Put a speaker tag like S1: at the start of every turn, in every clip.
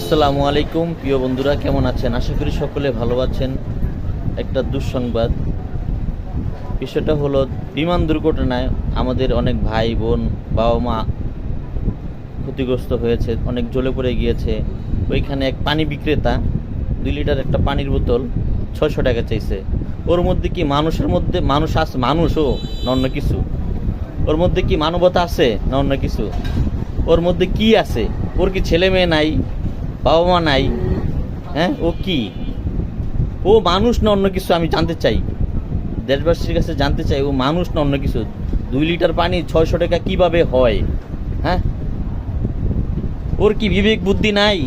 S1: আসসালামু আলাইকুম প্রিয় বন্ধুরা, কেমন আছেন? আশা করি সকলে ভালো আছেন। একটা দুঃসংবাদ, বিষয়টা হলো বিমান দুর্ঘটনায় আমাদের অনেক ভাই বোন বাবা মা ক্ষতিগ্রস্ত হয়েছে, অনেক জ্বলে পড়ে গিয়েছে। ওইখানে এক পানি বিক্রেতা 2 লিটার একটা পানির বোতল 600 টাকা চাইছে। ওর মধ্যে কি মানুষের মধ্যে মানুষ আছে? মানুষও না অন্য কিছু? ওর মধ্যে কি মানবতা আছে না অন্য কিছু? ওর মধ্যে কি আছে? ওর কি ছেলে মেয়ে নাই, বাবা মা নাই? হ্যাঁ, ও কি? ও মানুষ না অন্য কিছু? আমি জানতে চাই, দেশবাসীর কাছে জানতে চাই, ও মানুষ না অন্য কিছু? 2 লিটার পানি 600 টাকা কিভাবে হয়? হ্যাঁ, ওর কি বিবেক বুদ্ধি নাই?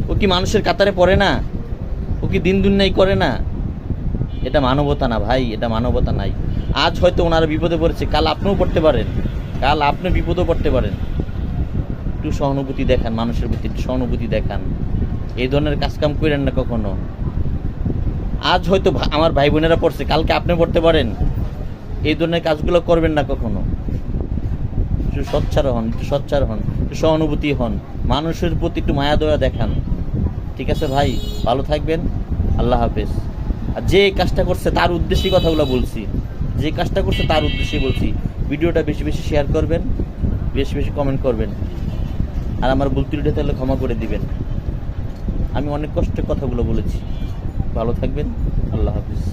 S1: ও কি মানুষের কাতারে পড়ে না? ও কি দিন দুনিয়াই করে না? এটা মানবতা না ভাই, এটা মানবতা নাই। আজ হয়তো ওনারা বিপদে পড়েছে, কাল আপনিও পড়তে পারেন, কাল আপনি বিপদেও পড়তে পারেন। একটু সহানুভূতি দেখান, মানুষের প্রতি একটু সহানুভূতি দেখান। এই ধরনের কাজকাম করেন না কখনো। আজ হয়তো আমার ভাই বোনেরা পড়ছে, কালকে আপনি পড়তে পারেন। এই ধরনের কাজগুলো করবেন না কখনো। একটু সোচ্চার হন, একটু সোচ্চার হন, একটু সহানুভূতি হন, মানুষের প্রতি একটু মায়া দয়া দেখান। ঠিক আছে ভাই, ভালো থাকবেন। আল্লাহ হাফেজ। আর যে কাজটা করছে তার উদ্দেশ্যে কথাগুলো বলছি, যে কাজটা করছে তার উদ্দেশ্যে বলছি। ভিডিওটা বেশি বেশি শেয়ার করবেন, বেশি বেশি কমেন্ট করবেন, আর আমার ভুল ত্রুটি থাকলে ক্ষমা করে দিবেন। আমি অনেক কষ্টের কথাগুলো বলেছি। ভালো থাকবেন। আল্লাহ হাফিজ।